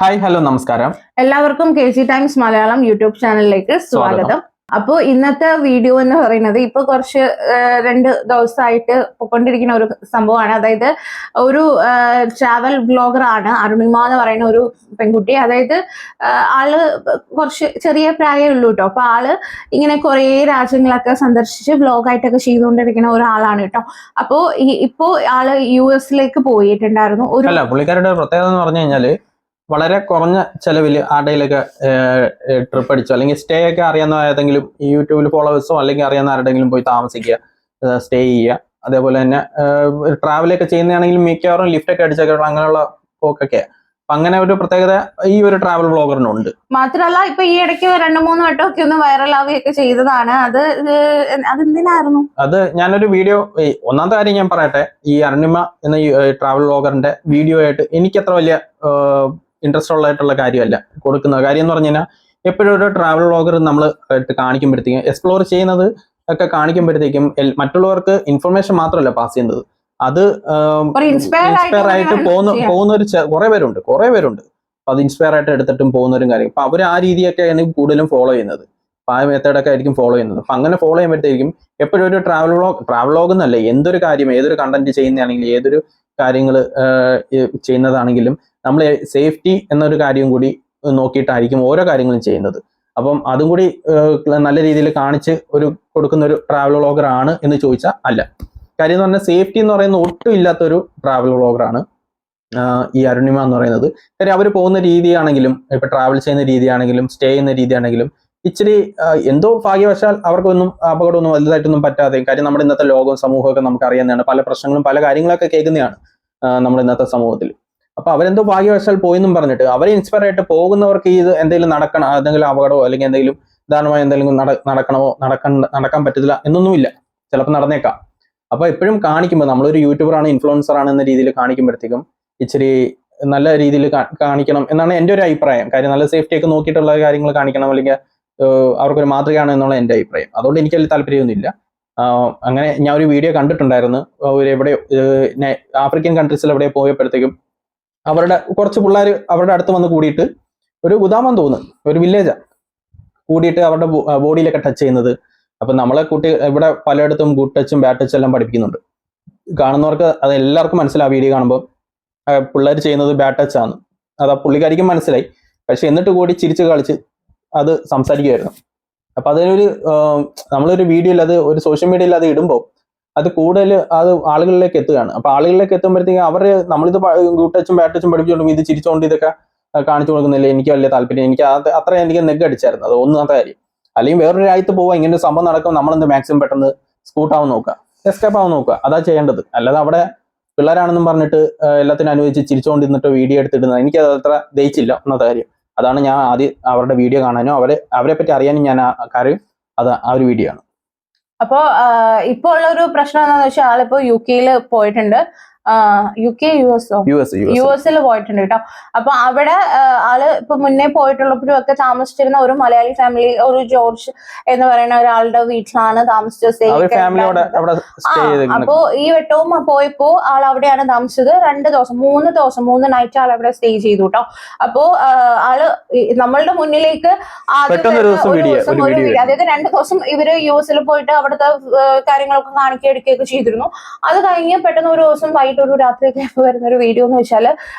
Hi hello നമസ്കാരം. എല്ലാവർക്കും KG times Malayalam YouTube ചാനലിലേക്ക് സ്വാഗതം. അപ്പോൾ ഇന്നത്തെ വീഡിയോ എന്ന് പറയുന്നത് ഇപ്പൊ കുറച്ച് 2 ദിവസമായിട്ട് പൊക്കൊണ്ടിരിക്കുന്ന ഒരു സംഭവമാണ്. അതായത് ഒരു ട്രാവൽ ബ്ലോഗർ ആണ് അരുണിമ എന്ന് പറയുന്ന ഒരു പെൺകുട്ടി. അതായത് ആള് കുറച്ച് ചെറിയ പ്രായമേ കേട്ടോ. അപ്പൊ ആള് ഇങ്ങനെ കുറെ രാജ്യങ്ങളൊക്കെ സന്ദർശിച്ച് വ്ലോഗായിട്ടൊക്കെ ചെയ്തുകൊണ്ടിരിക്കുന്ന ഒരാളാണ് കേട്ടോ. അപ്പോ ഇപ്പോ ആള് US പോയിട്ടുണ്ടായിരുന്നു. പുള്ളിക്കാരുടെ പ്രത്യേകത എന്ന് പറഞ്ഞു കഴിഞ്ഞാല് വളരെ കുറഞ്ഞ ചെലവിൽ ആരുടെയിലൊക്കെ ട്രിപ്പ് അടിച്ചോ അല്ലെങ്കിൽ സ്റ്റേ ഒക്കെ അറിയാവുന്ന ഏതെങ്കിലും യൂട്യൂബിൽ ഫോളോവേഴ്സോ അല്ലെങ്കിൽ അറിയാവുന്ന ആരുടെങ്കിലും പോയി താമസിക്കുക, സ്റ്റേ ചെയ്യുക. അതേപോലെ തന്നെ ട്രാവലൊക്കെ ചെയ്യുന്നതാണെങ്കിൽ മിക്കവാറും ലിഫ്റ്റ് ഒക്കെ അടിച്ചൊക്കെ അങ്ങനെയുള്ള പോക്കൊക്കെ. അപ്പൊ അങ്ങനെ ഒരു പ്രത്യേകത ഈ ഒരു ട്രാവൽ ബ്ലോഗറിനുണ്ട്. മാത്രമല്ല ഇപ്പൊ ഈ ഇടയ്ക്ക് 2-3 വട്ടമൊക്കെ ഒന്ന് വൈറലാവുകയൊക്കെ ചെയ്തതാണ്. അതെന്തിനായിരുന്നു? അത് ഞാനൊരു വീഡിയോ, ഒന്നാമത്തെ കാര്യം ഞാൻ പറയട്ടെ, ഈ അരുണിമ എന്ന ഈ ട്രാവൽ ബ്ലോഗറിന്റെ വീഡിയോ ആയിട്ട് എനിക്കത്ര വലിയ ഇൻട്രസ്റ്റ് ഉള്ളതായിട്ടുള്ള കാര്യമല്ല. കൊടുക്കുന്ന കാര്യം എന്ന് പറഞ്ഞു കഴിഞ്ഞാൽ എപ്പോഴും ഒരു ട്രാവൽ വ്ളോഗർ നമ്മൾ കാണിക്കുമ്പോഴത്തേക്കും എക്സ്പ്ലോർ ചെയ്യുന്നത് ഒക്കെ കാണിക്കുമ്പോഴത്തേക്കും മറ്റുള്ളവർക്ക് ഇൻഫർമേഷൻ മാത്രമല്ല പാസ് ചെയ്യുന്നത്, അത് ഇൻസ്പയർ ആയിട്ട് പോകുന്നവർ കുറെ പേരുണ്ട്. അത് ഇൻസ്പയർ ആയിട്ട് എടുത്തിട്ടും പോകുന്നവരും കാര്യം. അപ്പൊ അവർ ആ രീതിയൊക്കെയാണ് കൂടുതലും ഫോളോ ചെയ്യുന്നത്. അപ്പൊ ആ മെത്തേഡൊക്കെ ആയിരിക്കും ഫോളോ ചെയ്യുന്നത്. അപ്പൊ അങ്ങനെ ഫോളോ ചെയ്യുമ്പോഴത്തേക്കും എപ്പോഴും ഒരു ട്രാവൽ വ്ളോഗ് എന്നല്ല, എന്തൊരു കാര്യം, ഏതൊരു കണ്ടന്റ് ചെയ്യുന്നതാണെങ്കിലും ഏതൊരു കാര്യങ്ങൾ ചെയ്യുന്നതാണെങ്കിലും നമ്മൾ സേഫ്റ്റി എന്നൊരു കാര്യം കൂടി നോക്കിയിട്ടായിരിക്കും ഓരോ കാര്യങ്ങളും ചെയ്യുന്നത്. അപ്പം അതും കൂടി നല്ല രീതിയിൽ കാണിച്ച് കൊടുക്കുന്ന ഒരു ട്രാവൽ വ്ളോഗർ ആണ് എന്ന് ചോദിച്ചാൽ അല്ല. കാര്യം എന്ന് പറഞ്ഞാൽ സേഫ്റ്റി എന്ന് പറയുന്ന ഒട്ടും ഇല്ലാത്തൊരു ട്രാവൽ വ്ളോഗറാണ് ഈ അരുണിമ എന്ന് പറയുന്നത്. കാര്യം അവർ പോകുന്ന രീതിയാണെങ്കിലും ഇപ്പൊ ട്രാവൽ ചെയ്യുന്ന രീതിയാണെങ്കിലും സ്റ്റേ ചെയ്യുന്ന രീതിയാണെങ്കിലും ഇച്ചിരി എന്തോ ഭാഗ്യവശാൽ അവർക്കൊന്നും അപകടമൊന്നും വലുതായിട്ടൊന്നും പറ്റാതെ. കാര്യം നമ്മുടെ ഇന്നത്തെ ലോകവും സമൂഹമൊക്കെ നമുക്ക് അറിയുന്നതാണ്. പല പ്രശ്നങ്ങളും പല കാര്യങ്ങളൊക്കെ കേൾക്കുന്നതാണ് നമ്മുടെ ഇന്നത്തെ സമൂഹത്തിൽ. അപ്പൊ അവരെന്തോ ഭാഗ്യവശാൽ പോയെന്നും പറഞ്ഞിട്ട് അവരെ ഇൻസ്പയർ ആയിട്ട് പോകുന്നവർക്ക് ഇത് എന്തെങ്കിലും നടക്കണം, എന്തെങ്കിലും അപകടമോ അല്ലെങ്കിൽ എന്തെങ്കിലും ഉദാഹരണമായി എന്തെങ്കിലും നടക്കാൻ പറ്റത്തില്ല എന്നൊന്നുമില്ല. ചിലപ്പോൾ നടന്നേക്കാം. അപ്പൊ എപ്പോഴും കാണിക്കുമ്പോൾ നമ്മളൊരു യൂട്യൂബർ ആണ്, ഇൻഫ്ലുവൻസർ ആണ് എന്ന രീതിയിൽ കാണിക്കുമ്പോഴത്തേക്കും ഇച്ചിരി നല്ല രീതിയിൽ കാണിക്കണം എന്നാണ് എൻ്റെ ഒരു അഭിപ്രായം. കാര്യം നല്ല സേഫ്റ്റി ഒക്കെ നോക്കിയിട്ടുള്ള കാര്യങ്ങൾ കാണിക്കണം, അല്ലെങ്കിൽ അവർക്കൊരു മാതൃകയാണ് എന്നുള്ള എൻ്റെ അഭിപ്രായം. അതുകൊണ്ട് എനിക്ക് വലിയ താല്പര്യമൊന്നുമില്ല. അങ്ങനെ ഞാൻ ഒരു വീഡിയോ കണ്ടിട്ടുണ്ടായിരുന്നു. എവിടെയോ ആഫ്രിക്കൻ കൺട്രീസിൽ എവിടെ പോയപ്പോഴത്തേക്കും അവരുടെ കുറച്ച് പിള്ളേർ അവരുടെ അടുത്ത് വന്ന് കൂടിയിട്ട് ഒരു ഗുദാമെന്ന് തോന്നുന്നു, ഒരു വില്ലേജാ, കൂടിയിട്ട് അവരുടെ ബോഡിയിലൊക്കെ ടച്ച് ചെയ്യുന്നത്. അപ്പൊ നമ്മളെ ഇവിടെ പലയിടത്തും ഗുഡ് ടച്ചും ബാഡ് ടച്ചും എല്ലാം പഠിപ്പിക്കുന്നുണ്ട്. കാണുന്നവർക്ക് അത് എല്ലാവർക്കും മനസ്സിലാവും. വീഡിയോ കാണുമ്പോൾ പിള്ളേർ ചെയ്യുന്നത് ബാഡ് ടച്ച് ആണ്, അത് പുള്ളിക്കാരിക്കും മനസ്സിലായി. പക്ഷെ എന്നിട്ട് കൂടി ചിരിച്ച് കളിച്ച് അത് സംസാരിക്കുമായിരുന്നു. അപ്പൊ അതിനൊരു നമ്മളൊരു വീഡിയോയിൽ അത് ഒരു സോഷ്യൽ മീഡിയയിൽ അത് ഇടുമ്പോൾ അത് കൂടുതൽ അത് ആളുകളിലേക്ക് എത്തുകയാണ്. അപ്പൊ ആളുകളിലേക്ക് എത്തുമ്പോഴത്തേക്കും നമ്മളിത് ഗുഡ് ടച്ചും ബാഡ് ടച്ചും പഠിപ്പിച്ചുകൊണ്ടും ഇത് ചിരിച്ചുകൊണ്ട് ഇതൊക്കെ കാണിച്ചു കൊടുക്കുന്നില്ല. എനിക്ക് വലിയ താല്പര്യം, എനിക്ക് അത്ര എനിക്ക് നെഗടിച്ചായിരുന്നു. അത് ഒന്നാമത്തെ കാര്യം. അല്ലെങ്കിൽ വേറൊരു രാജ്യത്ത് പോവാ, ഇങ്ങനെ ഒരു സംഭവം നടക്കും, നമ്മളെന്ത് മാക്സിമം പെട്ടെന്ന് സ്കൂട്ടാവാൻ നോക്കുക, എസ്കേപ്പ് ആവാൻ നോക്കുക, അതാ ചെയ്യേണ്ടത്. അല്ലാതെ അവിടെ പിള്ളേരാണെന്നും പറഞ്ഞിട്ട് എല്ലാത്തിനും അനുവദിച്ച് ചിരിച്ചുകൊണ്ടിരുന്നിട്ട് വീഡിയോ എടുത്തിടുന്നത് എനിക്ക് അത്ര ദയിച്ചില്ല. ഒന്നാമത്തെ കാര്യം അതാണ്. ഞാൻ ആദ്യം അവരുടെ വീഡിയോ കാണാനും അവരെ പറ്റി അറിയാനും ഞാൻ കാര്യം അത് ആ ഒരു വീഡിയോ ആണ്. അപ്പോ ഇപ്പൊ ഉള്ള ഒരു പ്രശ്നം എന്താണെന്ന് വെച്ചാൽ ആളിപ്പോ UK പോയിട്ടുണ്ട്. US പോയിട്ടുണ്ട് കേട്ടോ. അപ്പൊ അവിടെ ആള് ഇപ്പൊ മുന്നേ പോയിട്ടുള്ളപ്പോഴും ഒക്കെ താമസിച്ചിരുന്ന ഒരു മലയാളി ഫാമിലി, ഒരു ജോർജ് എന്ന് പറയുന്ന ഒരാളുടെ വീട്ടിലാണ് താമസിച്ചത്. അപ്പോ ഈ വട്ടവും പോയപ്പോ ആൾ അവിടെയാണ് താമസിച്ചത്. 3 നൈറ്റ് ആൾ അവിടെ സ്റ്റേ ചെയ്തു കേട്ടോ. അപ്പോ ആള് നമ്മളുടെ മുന്നിലേക്ക് ഒരു വീഡിയോ, അതായത് 2 ദിവസം ഇവര് US പോയിട്ട് അവിടുത്തെ കാര്യങ്ങളൊക്കെ കാണിക്കുകയൊക്കെ ചെയ്തിരുന്നു. അത് കഴിഞ്ഞ് പെട്ടെന്ന് ഒരു ദിവസം ഒരു രാത്രിയൊക്കെ വരുന്ന ഒരു വീഡിയോ എന്ന് വെച്ചാൽ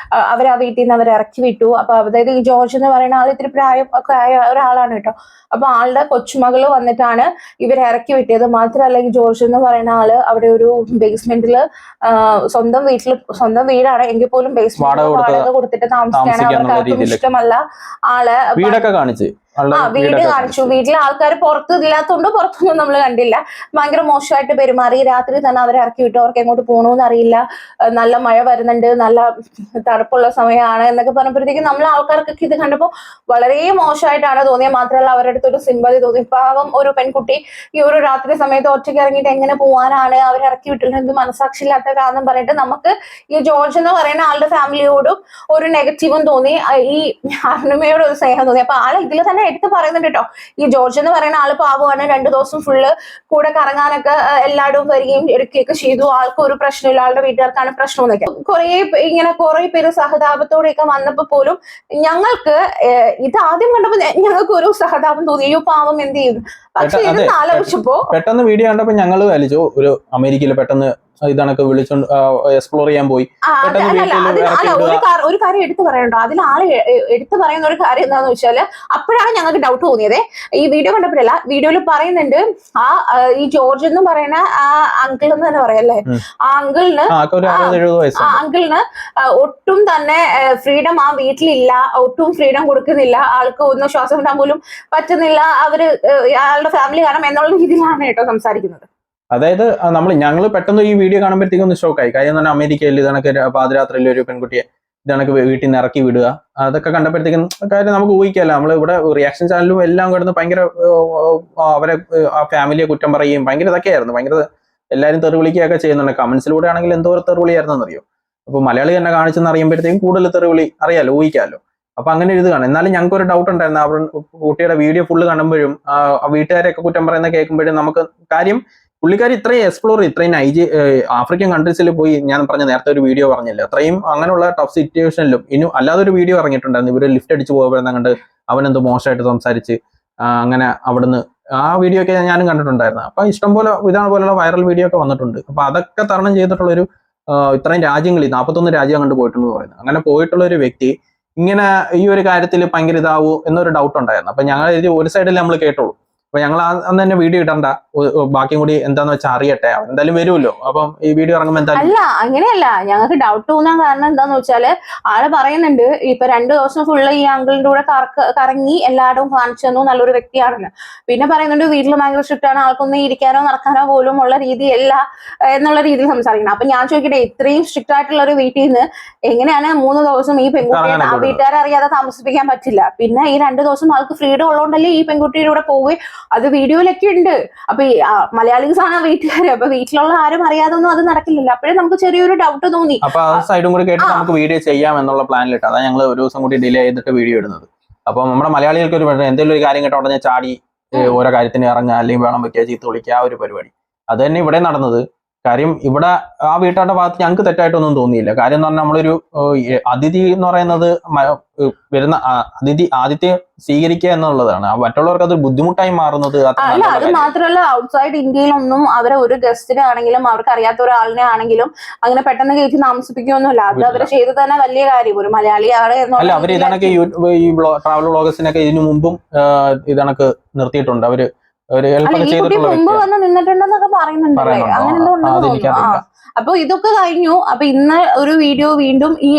അവർ ആ വീട്ടിൽ നിന്ന് അവരെ ഇറക്കി വിട്ടു. അപ്പൊ അതായത് ഈ ജോർജ് എന്ന് പറയുന്ന ആൾ ഇത്തിരി പ്രായം ഒക്കെ ആയ ഒരാളാണ് കേട്ടോ. അപ്പൊ ആളുടെ കൊച്ചുമകള് വന്നിട്ടാണ് ഇവരെ ഇറക്കി വിട്ടത്. മാത്രമല്ല ഈ ജോർജ് എന്ന് പറയുന്ന ആള് അവിടെ ഒരു ബേസ്മെന്റില് സ്വന്തം വീടാണ് എങ്കിൽ പോലും ബേസ്മെന്റ് വാടക കൊടുത്തിട്ട് താമസിക്കാണ്. അവർക്ക് ആർക്കും ഇഷ്ടമല്ല ആള്. വീട് കാണിച്ചു. വീട്ടിലെ ആൾക്കാർ പുറത്ത് ഇല്ലാത്തതുകൊണ്ട് പുറത്തൊന്നും നമ്മൾ കണ്ടില്ല. ഭയങ്കര മോശമായിട്ട് പെരുമാറി. രാത്രി തന്നെ അവരെ ഇറക്കി വിട്ടു. അവർക്ക് എങ്ങോട്ട് പോകണമെന്ന് അറിയില്ല. നല്ല മഴ വരുന്നുണ്ട്, നല്ല തണുപ്പുള്ള സമയമാണ് എന്നൊക്കെ പറഞ്ഞപ്പോഴത്തേക്കും നമ്മൾ ആൾക്കാർക്കൊക്കെ ഇത് കണ്ടപ്പോൾ വളരെ മോശമായിട്ടാണ് തോന്നിയത്. മാത്രമല്ല അവരുടെ അടുത്തൊരു സിമ്പതി തോന്നി. പാവം ഒരു പെൺകുട്ടി ഈ ഒരു രാത്രി സമയത്ത് ഒറ്റയ്ക്ക് ഇറങ്ങിയിട്ട് എങ്ങനെ പോകാനാണ്, അവരെ ഇറക്കി വിട്ടില്ല, എന്ത് മനസാക്ഷിയില്ലാത്ത കാരണം പറഞ്ഞിട്ട് നമുക്ക് ഈ ജോർജ് എന്ന് പറയുന്ന ആളുടെ ഫാമിലിയോടും ഒരു നെഗറ്റീവും തോന്നി, ഈ അരുണിമയോട് ഒരു സ്നേഹം തോന്നി. അപ്പൊ ആൾ ഇതിൽ തന്നെ ഇങ്ങനെ എടുത്ത് പറയുന്നുണ്ട് കേട്ടോ. ഈ ജോർജ് എന്ന് പറയുന്ന ആള് പാവമാണ്, 2 ദിവസം ഫുള്ള് കൂടെ കറങ്ങാനൊക്കെ എല്ലായിടവും വരികയും എടുക്കുകയൊക്കെ ചെയ്തു. ആൾക്ക് ഒരു പ്രശ്നമില്ല, ആളുടെ വീട്ടുകാർക്കാണ് പ്രശ്നമൊന്നുമില്ല. കുറെ പേര് സഹതാപത്തോടെയൊക്കെ വന്നപ്പോ പോലും ഞങ്ങൾക്ക് ഇത് ആദ്യം കണ്ടപ്പോ ഞങ്ങൾക്ക് ഒരു സഹതാപം തോന്നി, അയ്യോ പാവം എന്ത് ചെയ്തു. പക്ഷെ ഇത് ആലോചിച്ചപ്പോ പെട്ടെന്ന് വീഡിയോ കണ്ടപ്പോ ഞങ്ങള് വലിച്ചു ഒരു അമേരിക്കയിൽ പെട്ടെന്ന് ഇതണക്ക് വിളിച്ചോണ്ട് എക്സ്പ്ലോർ ചെയ്യാൻ പോയി. ഒരു കാര്യം എടുത്തു പറയണ്ടോ, അതിൽ ആള് എടുത്തു പറയുന്ന ഒരു കാര്യം എന്താന്ന് വെച്ചാല് അപ്പോഴാണ് ഞങ്ങൾക്ക് ഡൗട്ട് തോന്നിയത്. ഈ വീഡിയോ കണ്ടപ്പോഴല്ല, വീഡിയോയിൽ പറയുന്നുണ്ട് ഈ ജോർജ് എന്ന് പറയുന്ന ആ അങ്കിൾ എന്ന് തന്നെ പറയല്ലേ, ആ അങ്കിളിന് ഒട്ടും തന്നെ ഫ്രീഡം ആ വീട്ടിലില്ല, ഒട്ടും ഫ്രീഡം കൊടുക്കുന്നില്ല, ആൾക്ക് ഒന്ന് ശ്വാസം വിടാൻ പോലും പറ്റുന്നില്ല, അയാളുടെ ഫാമിലി കാരണം എന്നുള്ള രീതിയിലാണ് കേട്ടോ സംസാരിക്കുന്നത്. അതായത് ഞങ്ങൾ പെട്ടെന്ന് ഈ വീഡിയോ കാണുമ്പോഴത്തേക്കും ഒന്ന് ഷോക്കായി. കാര്യം തന്നെ അമേരിക്കയിൽ ഇതണക്ക് പാതിരാത്രിയിൽ ഒരു പെൺകുട്ടിയെ ഇതണക്ക് വീട്ടിൽ നിന്ന് ഇറക്കി വിടുക, അതൊക്കെ കണ്ടപ്പോഴത്തേക്കും കാര്യം നമുക്ക് ഊഹിക്കാമല്ലോ. നമ്മൾ ഇവിടെ റിയാക്ഷൻ ചാനലും എല്ലാം കിടന്ന് ഭയങ്കര അവരെ ആ ഫാമിലിയെ കുറ്റം പറയുകയും ഭയങ്കര ഇതൊക്കെയായിരുന്നു. ഭയങ്കര എല്ലാവരും തെറിവിളിക്കുകയൊക്കെ ചെയ്യുന്നുണ്ട്. കമന്റ്സിലൂടെ ആണെങ്കിൽ എന്തോ ഒരു തെറിവിളിയായിരുന്നു അറിയോ. അപ്പൊ മലയാളി തന്നെ കാണിച്ചെന്ന് അറിയുമ്പോഴത്തേക്കും കൂടുതൽ തെറിവിളി അറിയാലോ, ഊഹിക്കാമല്ലോ. അപ്പൊ അങ്ങനെ ഒരു ഇത് കാണാം. എന്നാലും ഞങ്ങൾക്ക് ഒരു ഡൗട്ട് ഉണ്ടായിരുന്നു. അവർ കുട്ടിയുടെ വീഡിയോ ഫുള്ള് കാണുമ്പോഴും വീട്ടുകാരെയൊക്കെ കുറ്റം പറയുന്ന കേൾക്കുമ്പോഴും നമുക്ക് കാര്യം പുള്ളിക്കാരി ഇത്രയും എക്സ്പ്ലോർ ഇത്രയും ആഫ്രിക്കൻ കൺട്രീസിൽ പോയി, ഞാൻ പറഞ്ഞ നേരത്തെ ഒരു വീഡിയോ പറഞ്ഞില്ല, അത്രയും അങ്ങനെയുള്ള ടഫ് സിറ്റുവേഷനിലും ഇനി അല്ലാതെ ഒരു വീഡിയോ ഇറങ്ങിയിട്ടുണ്ടായിരുന്നു. ഇവര് ലിഫ്റ്റ് അടിച്ച് പോകുമ്പോഴെന്ന് കണ്ട് അവനെന്തോ മോശമായിട്ട് സംസാരിച്ച് അങ്ങനെ അവിടുന്ന് ആ വീഡിയോ ഒക്കെ ഞാനും കണ്ടിട്ടുണ്ടായിരുന്നു. അപ്പൊ ഇഷ്ടംപോലെ ഇതാണ് പോലുള്ള വൈറൽ വീഡിയോ ഒക്കെ വന്നിട്ടുണ്ട്. അപ്പൊ അതൊക്കെ തരണം ചെയ്തിട്ടുള്ളൊരു ഇത്രയും രാജ്യങ്ങളിൽ 41 രാജ്യം കണ്ട് പോയിട്ടുണ്ടെന്ന് പറയുന്നത്. അങ്ങനെ പോയിട്ടുള്ള ഒരു വ്യക്തി ഇങ്ങനെ ഈ ഒരു കാര്യത്തിൽ ഭയങ്കര ഇതാവൂ എന്നൊരു ഡൗട്ട് ഉണ്ടായിരുന്നു. അപ്പൊ ഞങ്ങൾ ഒരു സൈഡിൽ നമ്മൾ കേട്ടോളൂ. അപ്പൊ ഞങ്ങൾ അന്ന് തന്നെ വീഡിയോ ഇടണ്ട, ബാക്കിയും കൂടി എന്താന്ന് വെച്ചാൽ അറിയട്ടെ, എന്തായാലും വരുമല്ലോ. അപ്പം ഈ വീഡിയോ ഇറങ്ങുമ്പോൾ എന്തായാലും അല്ല, അങ്ങനെയല്ല, ഞങ്ങൾക്ക് ഡൗട്ട് തോന്നാൻ കാരണം എന്താന്ന് വെച്ചാല് ആള് പറയുന്നുണ്ട് ഇപ്പൊ 2 ദിവസം ഫുള്ള് ഈ അങ്കിളിന്റെ കൂടെ കറങ്ങി എല്ലായിടവും കാണിച്ചു തന്നു, നല്ലൊരു വ്യക്തിയാണെന്ന്. പിന്നെ പറയുന്നുണ്ട് വീട്ടിൽ ഭയങ്കര സ്ട്രിക്റ്റ് ആണ്, ആൾക്കൊന്നും ഇരിക്കാനോ നടക്കാനോ പോലും ഉള്ള രീതിയല്ല എന്നുള്ള രീതിയിൽ സംസാരിക്കണം. അപ്പൊ ഞാൻ ചോദിക്കട്ടെ, ഇത്രയും സ്ട്രിക്റ്റ് ആയിട്ടുള്ള ഒരു വീട്ടിൽ നിന്ന് എങ്ങനെയാണ് 3 ദിവസം ഈ പെൺകുട്ടിയെ ആ വീട്ടുകാരെ അറിയാതെ താമസിപ്പിക്കാൻ പറ്റില്ല. പിന്നെ ഈ 2 ദിവസം ആൾക്ക് ഫ്രീഡം ഉള്ളതുകൊണ്ടല്ലേ ഈ പെൺകുട്ടിയുടെ കൂടെ പോവുകയും അത് വീഡിയോയിലൊക്കെ ഉണ്ട്. അപ്പൊ ഈ മലയാളീസ് ആണ് വീട്ടുകാര്, അപ്പൊ വീട്ടിലുള്ള ആരും അറിയാതൊന്നും അത് നടക്കില്ലല്ലോ. അപ്പോഴേ നമുക്ക് ചെറിയൊരു ഡൗട്ട് തോന്നി. അപ്പൊ ആ സൈഡും കൂടി കേട്ട് നമുക്ക് വീഡിയോ ചെയ്യാം എന്നുള്ള പ്ലാനിലിട്ട് അതാ ഞങ്ങൾ ഒരു ദിവസം കൂടി ഡിലേ ചെയ്തിട്ട് വീഡിയോ ഇടുന്നത്. അപ്പൊ നമ്മുടെ മലയാളികൾക്ക് ഒരു എന്തെങ്കിലും ഒരു കാര്യം കേട്ടോ ഉടനെ ചാടി ഓരോ കാര്യത്തിന് ഇറങ്ങുക, അല്ലെങ്കിൽ വേണം വെക്കുക, ചീത്ത വിളിക്കുക, ആ ഒരു പരിപാടി അത് തന്നെ ഇവിടെ നടന്നത്. കാര്യം ഇവിടെ ആ വീട്ടുകാരുടെ ഭാഗത്ത് ഞങ്ങൾക്ക് തെറ്റായിട്ടൊന്നും തോന്നിയില്ല. കാര്യം എന്ന് പറഞ്ഞാൽ നമ്മളൊരു അതിഥി എന്ന് പറയുന്നത് വരുന്ന ആദിത്യ സ്വീകരിക്കുക എന്നുള്ളതാണ്. മറ്റുള്ളവർക്ക് അത് ബുദ്ധിമുട്ടായി മാറുന്നത്. അല്ല, അത് മാത്രമല്ല, ഔട്ട്സൈഡ് ഇന്ത്യയിലൊന്നും അവരെ ഒരു ഗസ്റ്റിനെ ആണെങ്കിലും അവർക്ക് അറിയാത്ത ഒരാളിനെ ആണെങ്കിലും അങ്ങനെ പെട്ടെന്ന് കയറ്റി താമസിപ്പിക്കുകയൊന്നുമില്ല. അത് അവരെ ചെയ്ത് തന്നെ വലിയ കാര്യം. ഒരു മലയാളിയാണ് അല്ല, അവർ ഇതണക്ക് ഈ ട്രാവൽ വ്ളോഗേഴ്സിനൊക്കെ ഇതിനു മുമ്പും ഇതണക്ക് നിർത്തിയിട്ടുണ്ട്. അവര് മുമ്പ് വന്ന് നിന്നിട്ടുണ്ടെന്നൊക്കെ പറയുന്നുണ്ടല്ലേ, അങ്ങനെ എന്തോ. അപ്പൊ ഇതൊക്കെ കഴിഞ്ഞു. അപ്പൊ ഇന്ന് ഒരു വീഡിയോ വീണ്ടും ഈ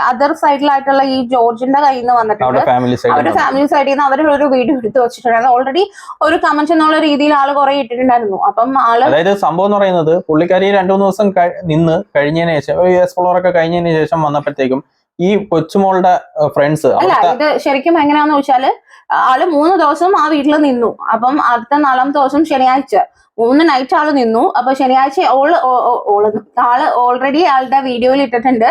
അതർ സൈഡിലായിട്ടുള്ള ഈ ജോർജിന്റെ കയ്യിൽ നിന്ന് വന്നിട്ടുണ്ട്. അവരുടെ ഫാമിലി സൈഡിൽ നിന്ന് അവർ ഒരു വീഡിയോ എടുത്ത് വെച്ചിട്ടുണ്ടായിരുന്നു. ഓൾറെഡി ഒരു കമന്റ് എന്നുള്ള രീതിയിൽ ആള് കുറെ ഇട്ടിട്ടുണ്ടായിരുന്നു. അപ്പം അതായത് സംഭവം എന്ന് പറയുന്നത് പുള്ളിക്കാരി 2-3 ദിവസം നിന്ന് കഴിഞ്ഞതിന് ശേഷം എക്സ്പ്ലോർ ഒക്കെ കഴിഞ്ഞതിന് ശേഷം വന്നപ്പോഴത്തേക്കും ഈ കൊച്ചുമോളുടെ ഫ്രണ്ട്സ് അല്ല, ഇത് ശരിക്കും എങ്ങനെയാന്ന് വെച്ചാല് ആള് 3 ദിവസം ആ വീട്ടിൽ നിന്നു. അപ്പം അടുത്ത 4ാമത്തെ ദിവസം ശനിയാഴ്ച 3 നൈറ്റ് ആള് നിന്നു. അപ്പൊ ശനിയാഴ്ച ആള് ഓൾറെഡി ആളുടെ വീഡിയോയിൽ ഇട്ടിട്ടുണ്ട്.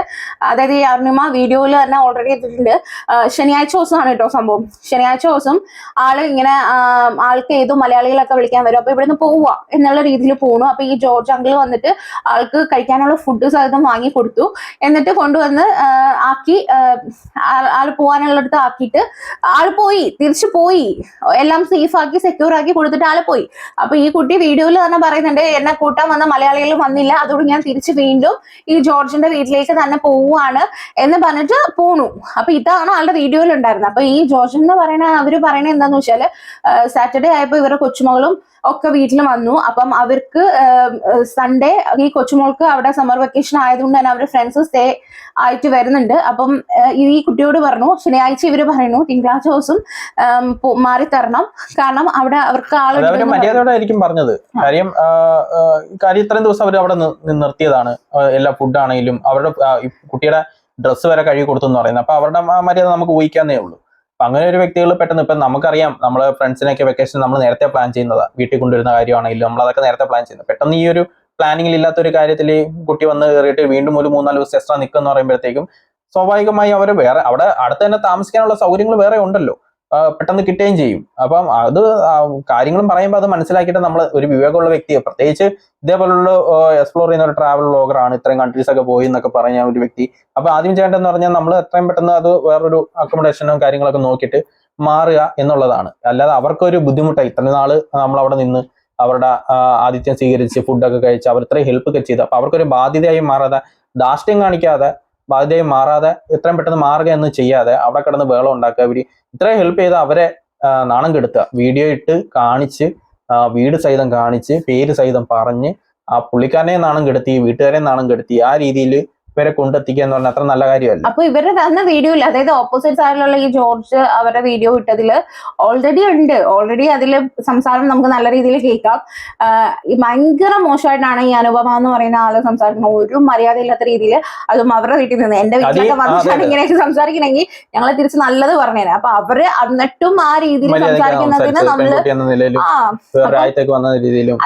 അതായത് ഈ അരുണിമ വീഡിയോയിൽ തന്നെ ഓൾറെഡി ഇട്ടിട്ടുണ്ട്. ശനിയാഴ്ച ദിവസമാണ് കേട്ടോ സംഭവം. ശനിയാഴ്ച ദിവസം ആള് ഇങ്ങനെ ആൾക്ക് ഏതോ മലയാളികളൊക്കെ വിളിക്കാൻ വരും, അപ്പൊ ഇവിടുന്ന് പോവുക എന്നുള്ള രീതിയിൽ പോണു. അപ്പൊ ഈ ജോർജ് അങ്കിൾ വന്നിട്ട് ആൾക്ക് കഴിക്കാനുള്ള ഫുഡ് സഹിതം വാങ്ങി കൊടുത്തു. എന്നിട്ട് കൊണ്ടുവന്ന് ആക്കി ആള് പോകാനുള്ളടത്ത് ആക്കിയിട്ട് ആള് പോയി, തിരിച്ചു പോയി, എല്ലാം സേഫ് ആക്കി സെക്യൂർ ആക്കി കൊടുത്തിട്ട് ആള് പോയി. അപ്പൊ ഈ കുട്ടി വീഡിയോയിൽ തന്നെ പറയുന്നുണ്ട്, എന്നെ കൂട്ടാൻ വന്ന മലയാളികൾ വന്നില്ല, അതുകൊണ്ട് ഞാൻ തിരിച്ച് വീണ്ടും ഈ ജോർജിന്റെ വീട്ടിലേക്ക് തന്നെ പോവുകയാണ് എന്ന് പറഞ്ഞിട്ട് പോണു. അപ്പൊ ഇതാണ് ആളുടെ വീഡിയോയിൽ ഉണ്ടായിരുന്നത്. അപ്പൊ ഈ ജോർജ് എന്ന് അവര് പറയണ എന്താന്ന് വെച്ചാല് സാറ്റർഡേ ആയപ്പോ ഇവരുടെ കൊച്ചുമകളും ഒക്കെ വീട്ടിൽ വന്നു. അപ്പം അവർക്ക് സൺഡേ ഈ കൊച്ചുമോൾക്ക് അവിടെ സമ്മർ വെക്കേഷൻ ആയതുകൊണ്ട് തന്നെ അവരുടെ ഫ്രണ്ട്സ് സ്റ്റേ ആയിട്ട് വരുന്നുണ്ട്. അപ്പം ഈ കുട്ടിയോട് പറഞ്ഞു, ശനിയാഴ്ച ഇവര് പറയുന്നു തിങ്കളാഴ്ച ദിവസം മാറിത്തരണം, കാരണം അവിടെ അവർക്ക് മര്യാദയോടായിരിക്കും പറഞ്ഞത്. കാര്യം ഇത്രയും ദിവസം അവർ അവിടെ നിർത്തിയതാണ്. എല്ലാ ഫുഡാണെങ്കിലും അവരുടെ കുട്ടിയുടെ ഡ്രസ്സ് വരെ കഴുകി കൊടുത്തു എന്ന് പറയുന്നത്. അപ്പൊ അവരുടെ മര്യാദ നമുക്ക് ഊഹിക്കാന്നേ ഉള്ളൂ. അപ്പൊ അങ്ങനെ ഒരു വ്യക്തികൾ പെട്ടെന്ന് ഇപ്പൊ നമുക്കറിയാം, നമ്മള് ഫ്രണ്ട്സിനൊക്കെ വെക്കേഷൻ നമ്മൾ നേരത്തെ പ്ലാൻ ചെയ്യുന്നതാ. വീട്ടിൽ കൊണ്ടുവരുന്ന കാര്യമാണെങ്കിലും നമ്മൾ അതൊക്കെ നേരത്തെ പ്ലാൻ ചെയ്യുന്നത്. പെട്ടെന്ന് ഈ ഒരു പ്ലാനിങ്ങിൽ ഇല്ലാത്ത ഒരു കാര്യത്തിൽ കുട്ടി വന്ന് കയറിയിട്ട് വീണ്ടും ഒരു 3-4 ദിവസം എക്സ്ട്രാ നിൽക്കുന്ന പറയുമ്പോഴത്തേക്കും സ്വാഭാവികമായി അവർ വേറെ അവിടെ അടുത്ത് തന്നെ താമസിക്കാനുള്ള സൗകര്യങ്ങൾ വേറെ ഉണ്ടല്ലോ. പെട്ടെന്ന് കിട്ടുകയും ചെയ്യും. അപ്പം അത് കാര്യങ്ങളും പറയുമ്പോൾ അത് മനസ്സിലാക്കിയിട്ട് നമ്മൾ ഒരു വിവേകമുള്ള വ്യക്തിയെ, പ്രത്യേകിച്ച് ഇതേപോലുള്ള എക്സ്പ്ലോർ ചെയ്യുന്ന ഒരു ട്രാവൽ വ്ളോഗറാണ്, ഇത്രയും കൺട്രീസ് ഒക്കെ പോയി എന്നൊക്കെ പറഞ്ഞ ഒരു വ്യക്തി. അപ്പൊ ആദ്യം ചെയ്യേണ്ടതെന്ന് പറഞ്ഞാൽ നമ്മൾ എത്രയും പെട്ടെന്ന് അത് വേറൊരു അക്കോമഡേഷനും കാര്യങ്ങളൊക്കെ നോക്കിയിട്ട് മാറുക എന്നുള്ളതാണ്. അല്ലാതെ അവർക്കൊരു ബുദ്ധിമുട്ടായി ഇത്രയും നാള് നമ്മൾ അവിടെ നിന്ന് അവരുടെ ആതിഥ്യം സ്വീകരിച്ച് ഫുഡൊക്കെ കഴിച്ച് അവർ ഇത്രയും ഹെൽപ്പ് ഒക്കെ ചെയ്ത്, അപ്പൊ അവർക്കൊരു ബാധ്യതയായി മാറാതെ, ധാർഷ്ട്യം കാണിക്കാതെ, ബാധ്യതയായി മാറാതെ എത്രയും പെട്ടെന്ന് മാറുക എന്ന് ചെയ്യാതെ അവിടെ കിടന്ന് വേളം ഉണ്ടാക്കുക. അവര് ഇത്രയും ഹെൽപ്പ് ചെയ്ത് അവരെ നാണം കെടുത്തുക, വീഡിയോ ഇട്ട് കാണിച്ച്, വീട് സഹിതം കാണിച്ച്, പേര് സഹിതം പറഞ്ഞ് ആ പുള്ളിക്കാരനെ നാണം കെടുത്തി, വീട്ടുകാരെ നാണം കെടുത്തി, ആ രീതിയിൽ ഇവരെ കൊണ്ടെത്തിക്കുക എന്ന് പറഞ്ഞാൽ അത്ര നല്ല കാര്യമല്ല. അപ്പൊ ഇവര് തന്ന വീഡിയോയിൽ, അതായത് ഓപ്പോസിറ്റ് സൈഡിലുള്ള ഈ ജോർജ് അവരുടെ വീഡിയോ ഇട്ടതില് ഓൾറെഡി അതില് സംസാരം നമുക്ക് നല്ല രീതിയിൽ കേൾക്കാം. ഭയങ്കര മോശമായിട്ടാണ് ഈ അനുപമ എന്ന് പറയുന്ന ആള് സംസാരിക്കുന്നത്, ഒരു മര്യാദ ഇല്ലാത്ത രീതിയിൽ. അതും അവരുടെ വീട്ടിൽ നിന്ന്, എന്റെ വീട്ടിലൊക്കെ വന്നിട്ടാണ് ഇങ്ങനെയൊക്കെ സംസാരിക്കണമെങ്കിൽ ഞങ്ങളെ തിരിച്ച് നല്ലത് പറഞ്ഞേനെ. അപ്പൊ അവര് എന്നിട്ടും ആ രീതിയിൽ സംസാരിക്കുന്നതിന് നമ്മള്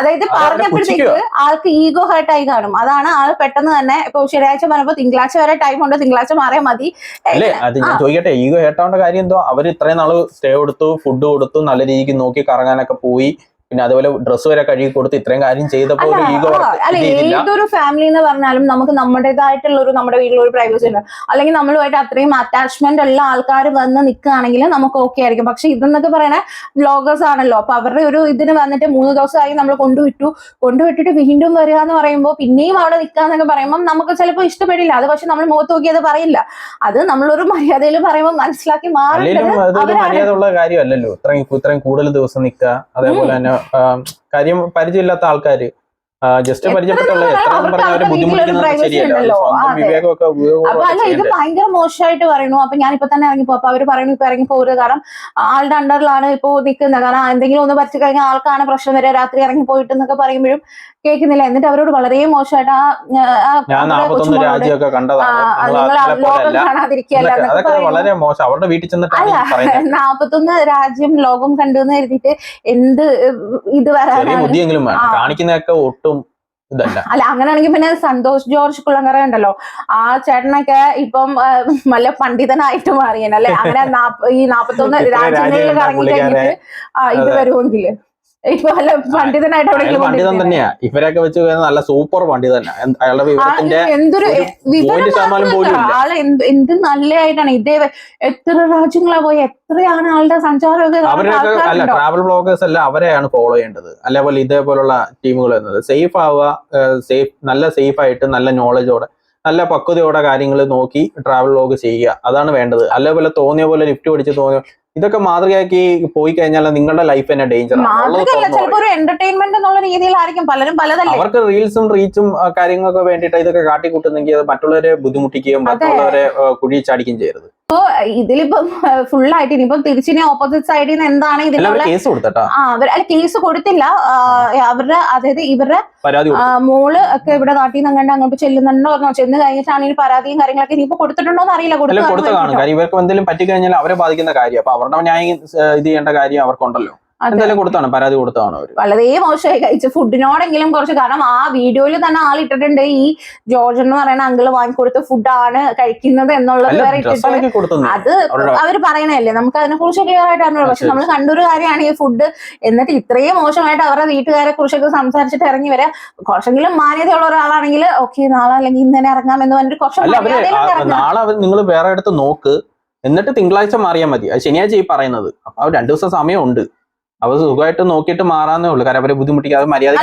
അതായത് പറഞ്ഞപ്പോഴത്തേക്ക് ആൾക്ക് ഈഗോ ഹേർട്ടായി കാണും. അതാണ് ആൾ പെട്ടെന്ന് തന്നെ ഇപ്പൊ ശനിയാഴ്ച പറഞ്ഞപ്പോ തിങ്കളാഴ്ച വരെ ടൈം ഉണ്ട്, തിങ്കളാഴ്ച മാറിയാൽ മതി അല്ലേ. അത് ഞാൻ ചോദിക്കട്ടെ, ഈഗോ ഹേർട്ടാവേണ്ട കാര്യം എന്തോ? അവർ ഇത്രയും നാള് സ്റ്റേ കൊടുത്തു, ഫുഡ് കൊടുത്തു, നല്ല രീതിക്ക് നോക്കി കറങ്ങാനൊക്കെ പോയി, പിന്നെ അതുപോലെ ഡ്രസ്സ് വരെ കഴുകി കൊടുത്ത് ഇത്രയും കാര്യം ചെയ്തപ്പോൾ ഏതൊരു ഫാമിലി എന്ന് പറഞ്ഞാലും നമുക്ക് നമ്മുടേതായിട്ടുള്ള ഒരു, നമ്മുടെ വീട്ടിലൊരു പ്രൈവസി ഉണ്ട്, അല്ലെങ്കിൽ നമ്മളുമായിട്ട് അത്രയും അറ്റാച്ച്മെന്റ് ഉള്ള ആൾക്കാർ വന്ന് നിൽക്കുകയാണെങ്കിൽ നമുക്ക് ഓക്കെ ആയിരിക്കും. പക്ഷെ ഇതെന്നൊക്കെ പറയുന്ന വ്ളോഗേഴ്സ് ആണല്ലോ, അപ്പൊ അവരുടെ ഒരു ഇതിന് വന്നിട്ട് 3 ദിവസമായി നമ്മൾ കൊണ്ടുവിട്ടിട്ട് വീണ്ടും വരിക എന്ന് പറയുമ്പോൾ, പിന്നെയും അവിടെ നിൽക്കാന്നൊക്കെ പറയുമ്പോൾ നമുക്ക് ചിലപ്പോൾ ഇഷ്ടപ്പെടില്ല. അത് പക്ഷെ നമ്മൾ മുഖത്ത് നോക്കി അത് പറയില്ല, അത് നമ്മളൊരു മര്യാദയിൽ പറയുമ്പോൾ മനസ്സിലാക്കി മര്യാദയുള്ള കാര്യമല്ലല്ലോ ഇത്രയും കൂടുതൽ ദിവസം നിൽക്കുക. അതേപോലെ തന്നെ കാര്യം പരിചയമില്ലാത്ത ആൾക്കാര്, ജസ്റ്റ് പരിചയപ്പെട്ടുള്ള എത്രയെന്ന് പറഞ്ഞാൽ അവരെ ബുദ്ധിമുട്ടിക്കുന്നത് ശരിയല്ലോ. അപ്പൊ അല്ല, ഇത് ഭയങ്കര മോശമായിട്ട് പറയുന്നു. അപ്പൊ ഞാൻ ഇപ്പൊ തന്നെ ഇറങ്ങിപ്പോ, അപ്പൊ അവര് പറയുന്നു ഇപ്പൊ ഇറങ്ങിപ്പോരുത്, കാരണം ആളുടെ അണ്ടറിലാണ് ഇപ്പോ നിൽക്കുന്നത്, കാരണം എന്തെങ്കിലും ഒന്ന് പറ്റി കഴിഞ്ഞാൽ ആൾക്കാണ് പ്രശ്നം വരെ, രാത്രി ഇറങ്ങി പോയിട്ട് എന്നൊക്കെ പറയുമ്പോഴും കേൾക്കുന്നില്ല. എന്നിട്ട് അവരോട് വളരെ മോശമായിട്ട് വളരെ മോശം, അവരുടെ വീട്ടിൽ ചെന്നിട്ട് 41 രാജ്യം ലോകം കണ്ടു എന്ന് കരുതിയിട്ട് എന്ത് ഇത് വരാനെങ്കിലും കാണിക്കുന്നതൊക്കെ ഒട്ടും ഇതല്ല. അല്ല, അങ്ങനെയാണെങ്കിൽ പിന്നെ സന്തോഷ് ജോർജ് കുളങ്ങര ഉണ്ടല്ലോ, ആ ചേട്ടനൊക്കെ ഇപ്പം നല്ല പണ്ഡിതനായിട്ട് മാറിയല്ലേ. അങ്ങനെ ഈ 41 രാജ്യങ്ങളിൽ കറങ്ങി കഴിഞ്ഞിട്ട് ഇത് വരുമെങ്കിൽ ഇപ്പൊ നല്ല പണ്ഡിതനായിട്ട് പണ്ഡിതൻ തന്നെയാ. ഇവരൊക്കെ വെച്ച് നല്ല സൂപ്പർ പണ്ഡിതനാ. അയാളുടെ വിവരത്തിന്റെ എന്തൊരു ആള് എന്ത് നല്ലതായിട്ടാണ്. ഇതേ എത്ര രാജ്യങ്ങളാ പോയി, എത്രയാണ് ആളുടെ സഞ്ചാരമൊക്കെ. അവരൊക്കെ അല്ല, ട്രാവൽ ബ്ലോഗേഴ്സ് അല്ല, അവരെയാണ് ഫോളോ ചെയ്യേണ്ടത്. അതേപോലെ ഇതേപോലുള്ള ടീമുകൾ എന്നത് സേഫ് ആവുക, നല്ല സേഫ് ആയിട്ട് നല്ല നോളജോടെ നല്ല പക്വതയോടെ കാര്യങ്ങൾ നോക്കി ട്രാവൽ വ്ലോഗ് ചെയ്യുക, അതാണ് വേണ്ടത്. അതേപോലെ തോന്നിയ പോലെ ലിഫ്റ്റ് പിടിച്ച് തോന്നിയ ഇതൊക്കെ മാതൃകയാക്കി പോയി കഴിഞ്ഞാൽ നിങ്ങളുടെ ലൈഫ് തന്നെ ഡേഞ്ചർ ആണ്. അവർക്ക് റീൽസും റീച്ചും കാര്യങ്ങളൊക്കെ വേണ്ടിയിട്ട് ഇതൊക്കെ കാട്ടിക്കൂട്ടുന്നെങ്കിൽ അത് മറ്റുള്ളവരെ ബുദ്ധിമുട്ടിക്കുകയും മറ്റുള്ളവരെ കുഴി ചാടിക്കുകയും ചെയ്യരുത്. അപ്പോ ഇതിലിപ്പം ഫുള്ളായിട്ട് ഇനിയിപ്പം തിരിച്ചിനി ഓപ്പോസിറ്റ് സൈഡിൽ നിന്ന് എന്താണ് ഇതിനുള്ള കേസ് കൊടുത്തില്ല. അവരുടെ, അതായത് ഇവരുടെ മോള് ഒക്കെ ഇവിടെ നാട്ടിൽ നിന്ന് അങ്ങോട്ട് അങ്ങോട്ട് ചെല്ലുന്നുണ്ടോ, ചെന്ന് കഴിഞ്ഞിട്ടാണ് ഈ പരാതിയും കാര്യങ്ങളൊക്കെ ഇനിയിപ്പോ കൊടുത്തിട്ടുണ്ടോ എന്ന് അറിയില്ല. ഇവർക്ക് എന്തെങ്കിലും പറ്റിക്കഴിഞ്ഞാൽ അവരെ ബാധിക്കുന്ന കാര്യം, അപ്പൊ അവരുടെ ന്യായം ഇത് ചെയ്യേണ്ട കാര്യം അവർക്കുണ്ടല്ലോ. എന്തെങ്കിലും കൊടുത്താണ്, പരാതി കൊടുത്താണ് അവർ. വളരെ മോശമായി കഴിച്ച ഫുഡിനോടെങ്കിലും കുറച്ച്, കാരണം ആ വീഡിയോയിൽ തന്നെ ആൾ ഇട്ടിട്ടുണ്ട് ഈ ജോർജ് എന്ന് പറയുന്ന അങ്കിള് വാങ്ങിക്കൊടുത്ത ഫുഡാണ് കഴിക്കുന്നത് എന്നുള്ളത് വരെ ഇട്ടിട്ട്. അത് അവര് പറയണല്ലേ, നമുക്ക് അതിനെ കുറിച്ച് ക്ലിയർ ആയിട്ട് അറിഞ്ഞു. പക്ഷെ നമ്മൾ കണ്ടൊരു കാര്യമാണ് ഈ ഫുഡ്. എന്നിട്ട് ഇത്രയും മോശമായിട്ട് അവരുടെ വീട്ടുകാരെ കുറിച്ചൊക്കെ സംസാരിച്ചിട്ട് ഇറങ്ങി വരാം. കുറച്ചെങ്കിലും മാന്യതയുള്ള ഒരാളാണെങ്കിൽ ഓക്കെ, നാളെ അല്ലെങ്കിൽ ഇന്ന് തന്നെ ഇറങ്ങാം എന്ന് പറഞ്ഞിട്ട് കുറച്ച് നാളെ നിങ്ങൾ വേറെ അടുത്ത് നോക്ക്, എന്നിട്ട് തിങ്കളാഴ്ച മാറിയാൽ മതി. അത് ശനിയാഴ്ച ഈ പറയുന്നത്. അപ്പൊ 2 ദിവസം സമയമുണ്ട്. അവർ സുഖമായിട്ട് നോക്കിയിട്ട് മാറാന്നേ ഉള്ളൂ. കാരണം അവരെ ബുദ്ധിമുട്ടിക്കാതെ മര്യാദ.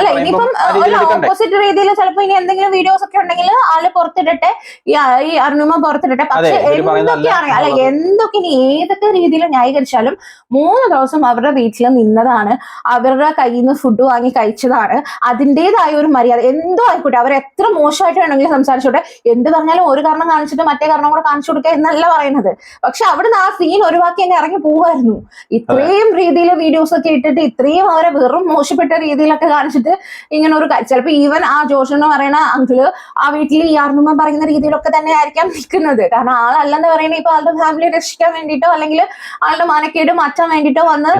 ഓപ്പോസിറ്റ് രീതിയിൽ ചിലപ്പോ ഇനി എന്തെങ്കിലും വീഡിയോസ് ഒക്കെ ഉണ്ടെങ്കിൽ ആള് പുറത്തിടട്ടെ, ഈ അരുണിമ പുറത്തിടട്ടെ. പക്ഷെ എന്തൊക്കെയാണ്, അല്ല എന്തൊക്കെ ഇനി ഏതൊക്കെ രീതിയിൽ ന്യായീകരിച്ചാലും 3 ദിവസം അവരുടെ വീട്ടിൽ നിന്നതാണ്, അവരുടെ കയ്യിൽ നിന്ന് ഫുഡ് വാങ്ങി കഴിച്ചതാണ്. അതിൻ്റെതായ ഒരു മര്യാദ എന്തോ ആയിക്കോട്ടെ, അവർ എത്ര മോശമായിട്ട് വേണമെങ്കിലും സംസാരിച്ചോട്ടെ, എന്ത് പറഞ്ഞാലും ഒരു കാരണം കാണിച്ചിട്ട് മറ്റേ കാരണം കൂടെ കാണിച്ചു കൊടുക്കുക എന്നല്ല പറയുന്നത്. പക്ഷെ അവിടുന്ന് ആ സീൻ ഒഴിവാക്കി അങ്ങ് ഇറങ്ങി പോവായിരുന്നു. ഇത്രയും രീതിയിൽ വീഡിയോസ് ഇട്ടിട്ട് ഇത്രയും അവരെ വെറും മോശപ്പെട്ട രീതിയിലൊക്കെ കാണിച്ചിട്ട് ഇങ്ങനെ ഒരു, ചിലപ്പോ ഈവൻ ആ ജോഷ് എന്ന് പറയുന്ന അങ്കിള് ആ വീട്ടിൽ ഈ അരുണിമ പറയുന്ന രീതിയിലൊക്കെ തന്നെ ആയിരിക്കാം നിൽക്കുന്നത്. കാരണം ആളല്ലെന്ന് പറയുന്നത് ഇപ്പൊ ആളുടെ ഫാമിലിയെ രക്ഷിക്കാൻ വേണ്ടിയിട്ടോ അല്ലെങ്കിൽ ആളുടെ മാനക്കേട് മാറ്റാൻ വേണ്ടിയിട്ടോ വന്ന്,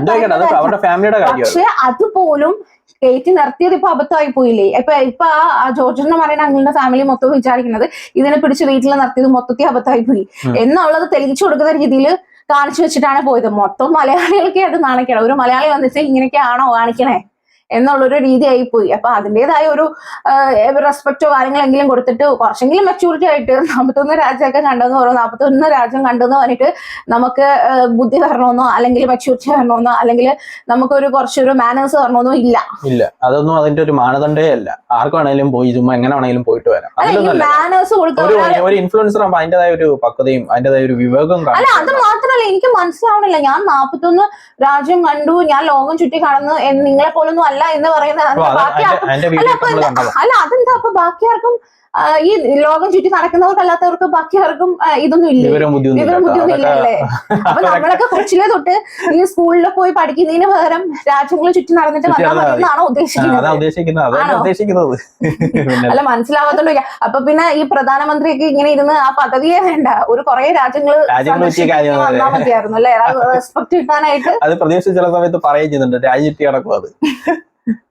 പക്ഷെ അതുപോലും കയറ്റി നിർത്തിയത് ഇപ്പൊ അബദ്ധമായി പോയില്ലേ. ഇപ്പൊ ആ ജോർജ് എന്ന് പറയുന്ന അങ്കിളിന്റെ ഫാമിലി മൊത്തം വിചാരിക്കുന്നത് ഇതിനെ പിടിച്ച് വീട്ടിൽ നിർത്തിയത് മൊത്തത്തിൽ അബദ്ധമായി പോയി എന്നുള്ളത് തെളിയിച്ചു കൊടുക്കുന്ന രീതിയിൽ കാണിച്ചു വെച്ചിട്ടാണ് പോയത്. മൊത്തം മലയാളികൾക്ക് അത് നാണിക്കണം. ഒരു മലയാളി വന്നിട്ട് ഇങ്ങനെയൊക്കെയാണോ കാണിക്കണേ എന്നുള്ളൊരു രീതിയായി പോയി. അപ്പൊ അതിൻ്റെതായ ഒരു റെസ്പെക്റ്റോ കാര്യങ്ങളെങ്കിലും കൊടുത്തിട്ട് കുറച്ചെങ്കിലും മെച്ചൂരിറ്റി ആയിട്ട് 41 രാജ്യമൊക്കെ കണ്ടെന്ന് പറയുന്നു. 41 രാജ്യം കണ്ടെന്ന് പറഞ്ഞിട്ട് നമുക്ക് ബുദ്ധി വരണമെന്നോ അല്ലെങ്കിൽ മെച്ചൂരിറ്റി വരണമെന്നോ അല്ലെങ്കിൽ നമുക്കൊരു കുറച്ചൊരു മാനേഴ്സ് വരണമെന്നോ ഇല്ല. അതൊന്നും അതിന്റെ ഒരു മാനദണ്ഡേ അല്ല. ആർക്ക് വേണമെങ്കിലും പോയി ചുമ്മാ എങ്ങനെ വേണമെങ്കിലും പോയിട്ട് വരാം. മാനേഴ്സ് ഒരു ഇൻഫ്ലുവൻസർ ആകുമ്പോൾ അതിന്റേതായ ഒരു പക്വതയും അതിന്റേതായ ഒരു വിവേകവും അല്ല. അത് മാത്രമല്ല, എനിക്ക് മനസ്സിലാവണില്ല. ഞാൻ 41 രാജ്യം കണ്ടു, ഞാൻ ലോകം ചുറ്റി കടന്നു, നിങ്ങളെ പോലൊന്നും അല്ല എന്ന് പറയുന്നത്. അല്ല, അതെന്താ അപ്പൊ ബാക്കി ആർക്കും ഈ ലോകം ചുറ്റി നടക്കുന്നവർക്കല്ലാത്തവർക്ക് ബാക്കി ആർക്കും ഇതൊന്നും ഇല്ല, വിവരം ബുദ്ധിയൊന്നും ഇല്ലല്ലേ? അപ്പൊ നമ്മളൊക്കെ കൊച്ചിലെ തൊട്ട് ഈ സ്കൂളിൽ പോയി പഠിക്കുന്നതിന് പകരം രാജ്യങ്ങൾ ചുറ്റി നടന്നിട്ട് വന്നാൽ മതി എന്നാണോ ഉദ്ദേശിക്കുന്നത്? അല്ല, മനസ്സിലാവാത്തോണ്ട്. അപ്പൊ പിന്നെ ഈ പ്രധാനമന്ത്രിയൊക്കെ ഇങ്ങനെ ഇരുന്ന് ആ പദവിയെ വേണ്ട, ഒരു കുറെ രാജ്യങ്ങൾ വന്നാൽ മതിയായിരുന്നു അല്ലെ, റെസ്പെക്ട് കിട്ടാനായിട്ട്. അത് പ്രതീക്ഷിച്ച് ചില സമയത്ത് പറയുകയും ചെയ്യുന്നുണ്ട്, രാജ്യം ചുറ്റി കിടക്കും. അത്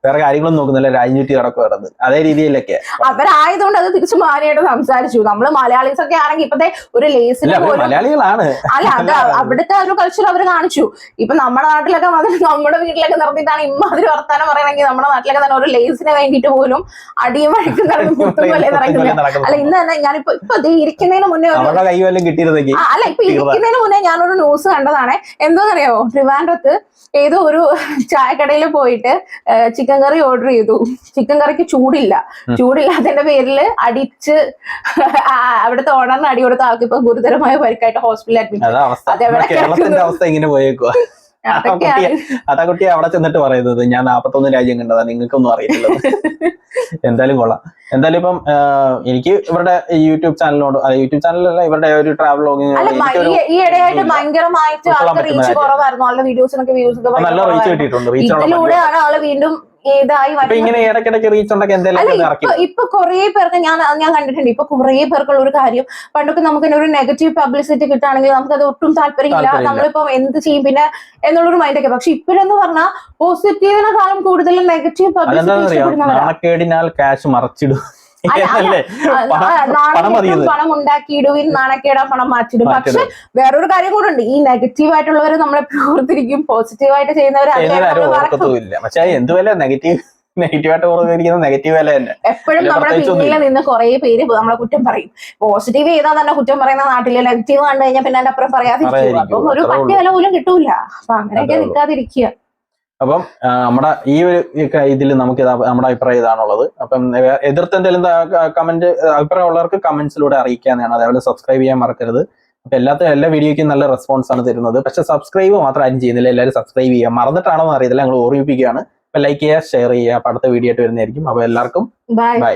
വേറെ കാര്യങ്ങളൊന്നും നോക്കുന്നില്ല, രാജ്യം ചുറ്റി കിടക്കുവായിരുന്നു. അതേ രീതിയിലൊക്കെ അവരായതുകൊണ്ട് അത് തിരിച്ചു മാറിയായിട്ട് സംസാരിച്ചു. നമ്മള് മലയാളീസ് ഒക്കെ ആണെങ്കിൽ ഇപ്പത്തെ ഒരു ലേസിന് മലയാളികളാണ്. അല്ല, അത് അവിടുത്തെ ഒരു കൾച്ചർ അവർ കാണിച്ചു. ഇപ്പൊ നമ്മുടെ നാട്ടിലൊക്കെ വന്നിട്ട് നമ്മുടെ വീട്ടിലൊക്കെ നിർത്തിയിട്ടാണ് ഇമ്മാതിരി വർത്താനം പറയണമെങ്കിൽ നമ്മുടെ നാട്ടിലൊക്കെ തന്നെ ഒരു ലേസിന് വേണ്ടിയിട്ട് പോലും അടിയും വഴക്കും നടക്കുന്നത്. അല്ല, ഇന്ന് തന്നെ ഞാനിപ്പോ ഇരിക്കുന്നതിന് മുന്നേ അല്ല ഇപ്പൊ ഇരിക്കുന്നതിന് മുന്നേ ഞാനൊരു ന്യൂസ് കണ്ടതാണ്. എന്താണെന്നറിയോ, ട്രിവാൻഡ്രത്ത് ഏതോ ഒരു ചായക്കടയിൽ പോയിട്ട് ചിക്കൻ കറി ഓർഡർ ചെയ്തു. ചിക്കൻ കറിക്ക് ചൂടില്ലാത്തതിന്റെ പേരില് അടിച്ച് അവിടുത്തെ ഓണറിന് അടി കൊടുത്ത ആൾക്ക് ഇപ്പൊ ഗുരുതരമായ പരിക്കായിട്ട് ഹോസ്പിറ്റലിൽ അഡ്മിറ്റ്. അവസ്ഥ ഇങ്ങനെ പോയേക്കുവാ. അതാ കുട്ടി അവിടെ ചെന്നിട്ട് പറയുന്നത്, ഞാൻ 41 രാജ്യം കണ്ടതാ, നിങ്ങൾക്കൊന്നും അറിയില്ല. എന്തായാലും കൊള്ളാം. എന്തായാലും ഇപ്പം എനിക്ക് ഇവരുടെ യൂട്യൂബ് ചാനലിനോട്, യൂട്യൂബ് ചാനലല്ല, ഇവരുടെ ഒരു ട്രാവൽ വ്ലോഗിങ് ഈ ഇടയായിട്ട് ഭയങ്കരമായിട്ട് ആൾക്ക് റീച്ച് കുറവായിരുന്നു. ആളുടെ വീഡിയോസിനൊക്കെ നല്ല റീച്ച് കിട്ടിയിട്ടുണ്ട്. ഇതിലൂടെയാണ് ആള് വീണ്ടും ഇങ്ങനെ ഇടയ്ക്കിടയ്ക്ക് റീച്ച് ഉണ്ടെങ്കിൽ എന്തെങ്കിലും ഇപ്പൊ കുറെ പേർക്ക് ഞാൻ കണ്ടിട്ടുണ്ട്. ഇപ്പൊ കുറെ പേർക്കുള്ള ഒരു കാര്യം, പണ്ടൊക്കെ നമുക്ക് ഒരു നെഗറ്റീവ് പബ്ലിസിറ്റി കിട്ടുകയാണെങ്കിൽ നമുക്ക് അത് ഒട്ടും താല്പര്യമില്ല, നമ്മളിപ്പോ എന്ത് ചെയ്യും പിന്നെ എന്നുള്ളൊരു മൈൻഡൊക്കെ. പക്ഷെ ഇപ്പോഴെന്ന് പറഞ്ഞാൽ പോസിറ്റീവിനെക്കാളും കൂടുതൽ നെഗറ്റീവ് പബ്ലിസിറ്റി ക്യാഷ് മറച്ചിടും. പണം ഉണ്ടാക്കിയിടുവിൻ, നാണക്കേടാ പണം മാറ്റിടും. പക്ഷെ വേറൊരു കാര്യം കൂടെ ഉണ്ട്, ഈ നെഗറ്റീവ് ആയിട്ടുള്ളവര് നമ്മളെ ഓർത്തിരിക്കും, പോസിറ്റീവായിട്ട് ചെയ്യുന്നവർ പക്ഷേ എന്തുവല്ല നെഗറ്റീവായിട്ട് ഓർത്തിരിക്കുന്നത് നെഗറ്റീവ് അല്ല തന്നെ. എപ്പോഴും നമ്മുടെ പിന്നിൽ നിന്ന് കുറെ പേര് നമ്മളെ കുറ്റം പറയും. പോസിറ്റീവ് ചെയ്താൽ തന്നെ കുറ്റം പറയുന്ന നാട്ടില് നെഗറ്റീവ് കണ്ടു കഴിഞ്ഞാൽ പിന്നെ അതിന്റെ അപ്പുറം പറയാതിരിക്കും. അപ്പം ഒരു പറ്റ വില പോലും കിട്ടൂല. അപ്പൊ അങ്ങനെയൊക്കെ നിൽക്കാതിരിക്കുക. അപ്പം നമ്മുടെ ഈ ഒരു ഇതിൽ നമുക്ക് നമ്മുടെ അഭിപ്രായം ഇതാണുള്ളത്. അപ്പം എതിർത്ത് എന്തെങ്കിലും അഭിപ്രായം ഉള്ളവർക്ക് കമന്റ്സിലൂടെ അറിയിക്കാനാണ്. അതേപോലെ സബ്സ്ക്രൈബ് ചെയ്യാൻ മറക്കരുത്. അപ്പൊ എല്ലാ വീഡിയോയ്ക്കും നല്ല റെസ്പോൺസ് ആണ് തരുന്നത്. പക്ഷെ സബ്സ്ക്രൈബ് മാത്രം ആരും ചെയ്യുന്നില്ല. എല്ലാവരും സബ്സ്ക്രൈബ് ചെയ്യുക. മറന്നിട്ടാണോ എന്ന് അറിയത്തില്ല, ഞങ്ങൾ ഓർമ്മിപ്പിക്കുകയാണ്. അപ്പൊ ലൈക്ക് ചെയ്യുക, ഷെയർ ചെയ്യുക. അപ്പൊ അടുത്ത വീഡിയോ ആയിട്ട് വരുന്നതായിരിക്കും. അപ്പൊ എല്ലാവർക്കും ബൈ.